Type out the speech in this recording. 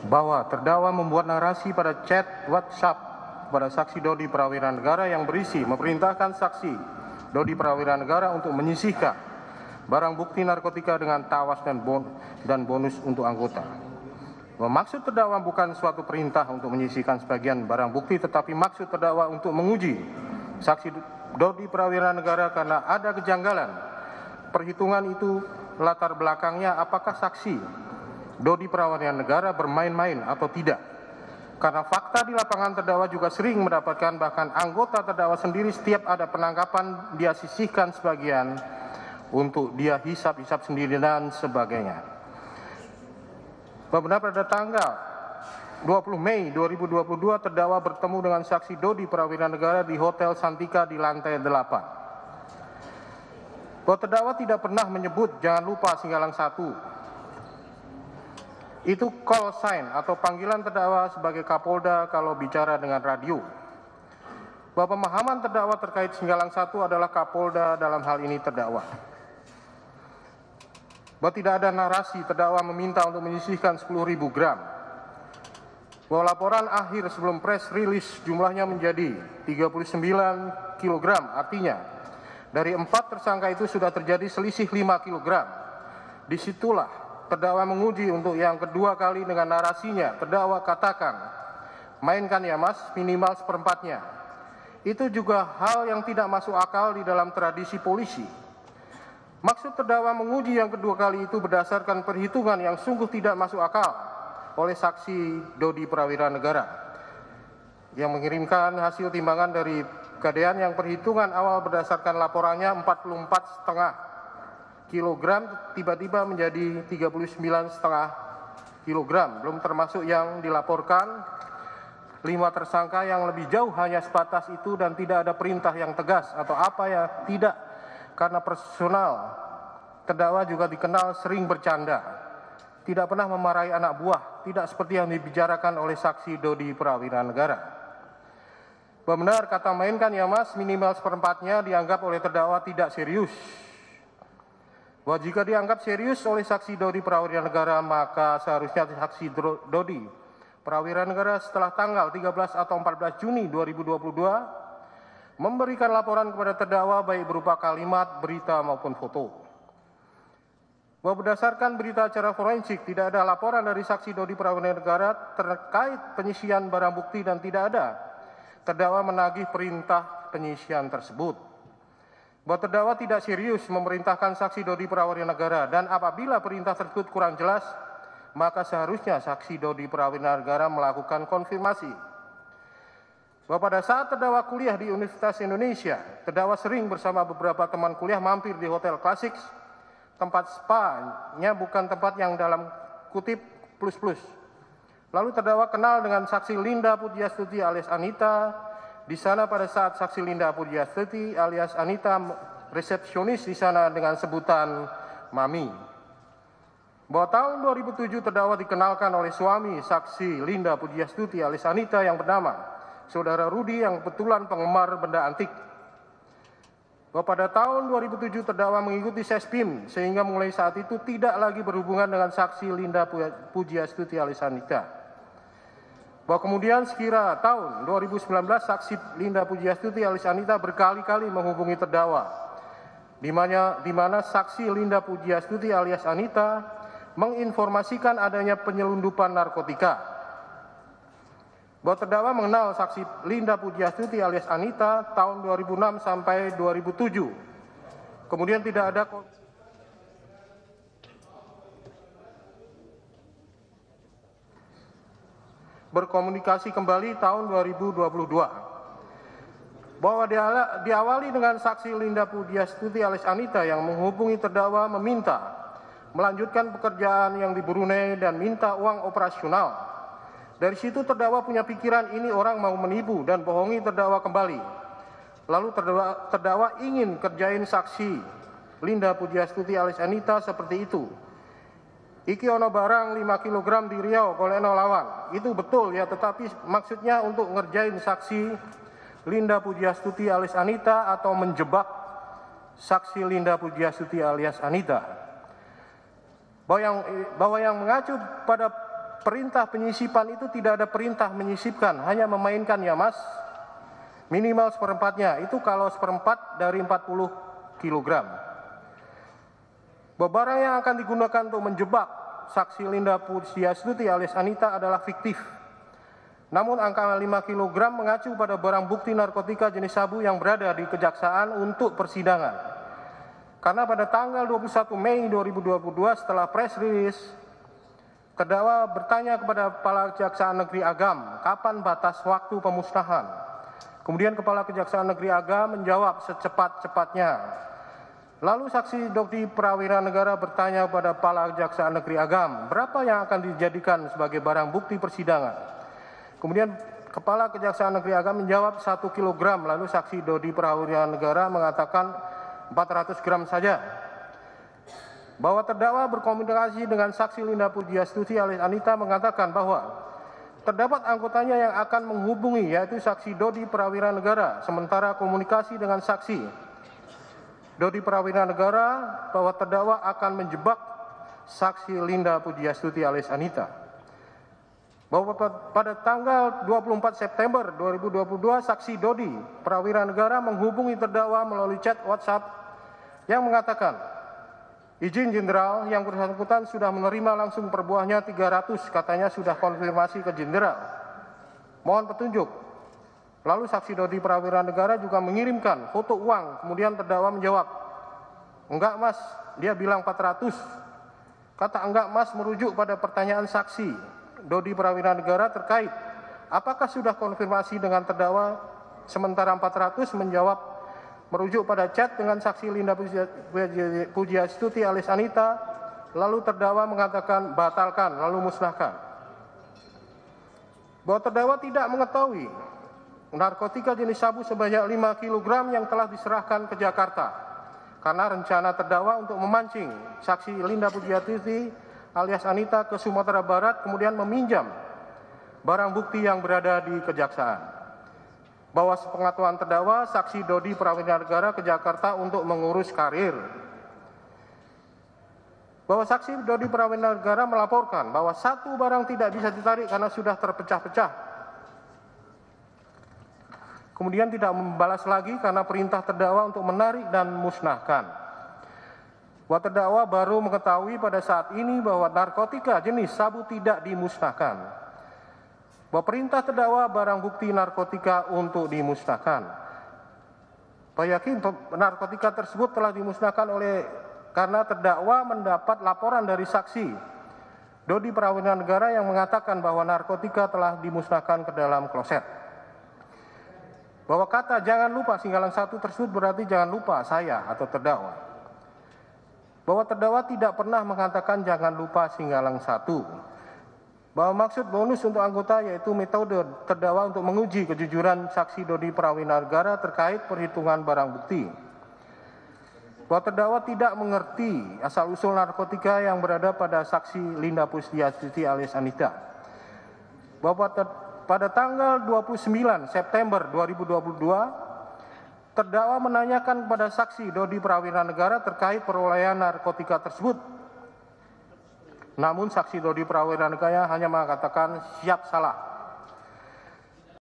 bahwa terdakwa membuat narasi pada chat WhatsApp pada saksi Dodi Prawira Negara yang berisi memerintahkan saksi Dodi Prawira Negara untuk menyisihkan barang bukti narkotika dengan tawas dan bonus untuk anggota. Maksud terdakwa bukan suatu perintah untuk menyisihkan sebagian barang bukti, tetapi maksud terdakwa untuk menguji saksi Dodi Prawira Negara karena ada kejanggalan. Perhitungan itu latar belakangnya apakah saksi Dodi Prawira Negara bermain-main atau tidak. Karena fakta di lapangan terdakwa juga sering mendapatkan bahkan anggota terdakwa sendiri setiap ada penangkapan dia sisihkan sebagian untuk dia hisap-hisap sendiri dan sebagainya. Benar pada tanggal 20 Mei 2022 terdakwa bertemu dengan saksi Dodi Prawira Negara di Hotel Santika di lantai 8. Bahwa terdakwa tidak pernah menyebut jangan lupa Singgalang 1. Itu call sign atau panggilan terdakwa sebagai Kapolda kalau bicara dengan radio. Bahwa pemahaman terdakwa terkait Singgalang 1 adalah Kapolda dalam hal ini terdakwa. Bahwa tidak ada narasi terdakwa meminta untuk menyisihkan 10.000 gram. Bahwa laporan akhir sebelum press release jumlahnya menjadi 39 kg, artinya dari 4 tersangka itu sudah terjadi selisih 5 kg. Disitulah terdakwa menguji untuk yang kedua kali dengan narasinya. Terdakwa katakan, mainkan ya mas, minimal seperempatnya. Itu juga hal yang tidak masuk akal di dalam tradisi polisi. Maksud terdakwa menguji yang kedua kali itu berdasarkan perhitungan yang sungguh tidak masuk akal oleh saksi Dodi Prawira Negara yang mengirimkan hasil timbangan dari Pegadaian yang perhitungan awal berdasarkan laporannya 44,5 kg tiba-tiba menjadi 39,5 kg, belum termasuk yang dilaporkan 5 tersangka yang lebih jauh hanya sebatas itu dan tidak ada perintah yang tegas atau apa ya tidak. Karena personal terdakwa juga dikenal sering bercanda, tidak pernah memarahi anak buah, tidak seperti yang dibicarakan oleh saksi Dodi Prawira Negara. Benar kata mainkan ya mas, minimal seperempatnya dianggap oleh terdakwa tidak serius. Bahwa jika dianggap serius oleh saksi Dodi Prawira Negara, maka seharusnya saksi Dodi Prawira Negara setelah tanggal 13 atau 14 Juni 2022 memberikan laporan kepada terdakwa baik berupa kalimat, berita maupun foto. Bahwa berdasarkan berita acara forensik tidak ada laporan dari saksi Dodi Prawira Negara terkait penyisian barang bukti dan tidak ada terdakwa menagih perintah penyisian tersebut. Bahwa terdakwa tidak serius memerintahkan saksi Dodi Prawira Negara dan apabila perintah tersebut kurang jelas, maka seharusnya saksi Dodi Prawira Negara melakukan konfirmasi. Bahwa pada saat terdakwa kuliah di Universitas Indonesia, terdakwa sering bersama beberapa teman kuliah mampir di Hotel Classics, tempat spa-nya bukan tempat yang dalam kutip plus-plus. Lalu terdakwa kenal dengan saksi Linda Pujiastuti alias Anita. Di sana pada saat saksi Linda Pujiastuti alias Anita resepsionis di sana dengan sebutan Mami. Bahwa tahun 2007 terdakwa dikenalkan oleh suami saksi Linda Pujiastuti alias Anita yang bernama Saudara Rudi yang kebetulan penggemar benda antik. Bahwa pada tahun 2007 terdakwa mengikuti Sespim sehingga mulai saat itu tidak lagi berhubungan dengan saksi Linda Pujiastuti alias Anita. Bahwa kemudian sekira tahun 2019 saksi Linda Pujiastuti alias Anita berkali-kali menghubungi terdakwa, di mana saksi Linda Pujiastuti alias Anita menginformasikan adanya penyelundupan narkotika. Bahwa terdakwa mengenal saksi Linda Pujiastuti alias Anita tahun 2006 sampai 2007. Kemudian tidak ada berkomunikasi kembali tahun 2022. Bahwa diawali dengan saksi Linda Pujiastuti alias Anita yang menghubungi terdakwa meminta melanjutkan pekerjaan yang di Brunei dan minta uang operasional. Dari situ terdakwa punya pikiran ini orang mau menipu dan bohongi terdakwa kembali. Lalu terdakwa ingin kerjain saksi Linda Pujiastuti alias Anita seperti itu. Iki ono barang 5 kg di Riau koleno lawan. Itu betul ya, tetapi maksudnya untuk ngerjain saksi Linda Pujiastuti alias Anita atau menjebak saksi Linda Pujiastuti alias Anita. Bahwa yang mengacu pada perintah penyisipan itu tidak ada perintah menyisipkan, hanya memainkan ya mas. Minimal seperempatnya, itu kalau seperempat dari 40 kilogram. Barang yang akan digunakan untuk menjebak saksi Linda Pujiastuti alias Anita adalah fiktif. Namun angka 5 kg mengacu pada barang bukti narkotika jenis sabu yang berada di kejaksaan untuk persidangan. Karena pada tanggal 21 Mei 2022 setelah press release, terdakwa bertanya kepada Kepala Kejaksaan Negeri Agam, kapan batas waktu pemusnahan? Kemudian Kepala Kejaksaan Negeri Agam menjawab secepat-cepatnya. Lalu saksi Dodi Prawira Negara bertanya kepada Kepala Kejaksaan Negeri Agam, berapa yang akan dijadikan sebagai barang bukti persidangan? Kemudian Kepala Kejaksaan Negeri Agam menjawab 1 kg, lalu saksi Dodi Prawira Negara mengatakan 400 gram saja. Bahwa terdakwa berkomunikasi dengan saksi Linda Pujiastuti alias Anita mengatakan bahwa terdapat anggotanya yang akan menghubungi, yaitu saksi Dodi Prawira Negara, sementara komunikasi dengan saksi Dodi Prawira Negara bahwa terdakwa akan menjebak saksi Linda Pujiastuti alias Anita. Bahwa pada tanggal 24 September 2022 saksi Dodi Prawira Negara menghubungi terdakwa melalui chat WhatsApp yang mengatakan, izin jenderal, yang bersangkutan sudah menerima langsung per buahnya 300, katanya sudah konfirmasi ke jenderal. Mohon petunjuk. Lalu saksi Dodi Prawira Negara juga mengirimkan foto uang, kemudian terdakwa menjawab, enggak mas, dia bilang 400. Kata enggak mas merujuk pada pertanyaan saksi Dodi Prawira Negara terkait apakah sudah konfirmasi dengan terdakwa, sementara 400 menjawab merujuk pada chat dengan saksi Linda Pujiastuti alias Anita, lalu terdakwa mengatakan batalkan, lalu musnahkan. Bahwa terdakwa tidak mengetahui narkotika jenis sabu sebanyak 5 kg yang telah diserahkan ke Jakarta, karena rencana terdakwa untuk memancing saksi Linda Pujiastuti alias Anita ke Sumatera Barat, kemudian meminjam barang bukti yang berada di kejaksaan. Bahwa sepengetahuan terdakwa, saksi Dodi Prawira Negara ke Jakarta untuk mengurus karir. Bahwa saksi Dodi Prawira Negara melaporkan bahwa satu barang tidak bisa ditarik karena sudah terpecah-pecah. Kemudian tidak membalas lagi karena perintah terdakwa untuk menarik dan musnahkan. Bahwa terdakwa baru mengetahui pada saat ini bahwa narkotika jenis sabu tidak dimusnahkan. Bahwa perintah terdakwa barang bukti narkotika untuk dimusnahkan. Bahwa yakin narkotika tersebut telah dimusnahkan karena terdakwa mendapat laporan dari saksi Dodi Prawira Negara yang mengatakan bahwa narkotika telah dimusnahkan ke dalam kloset. Bahwa kata jangan lupa singgalan 1 tersebut berarti jangan lupa saya atau terdakwa. Bahwa terdakwa tidak pernah mengatakan jangan lupa singgalan 1. Bahwa maksud bonus untuk anggota yaitu metode terdakwa untuk menguji kejujuran saksi Dodi Prawira Negara terkait perhitungan barang bukti. Bahwa terdakwa tidak mengerti asal-usul narkotika yang berada pada saksi Linda Pujiastuti alias Anita. Bahwa pada tanggal 29 September 2022, terdakwa menanyakan kepada saksi Dodi Prawira Negara terkait perolehan narkotika tersebut. Namun saksi Dodi Prawira Negara hanya mengatakan siap salah.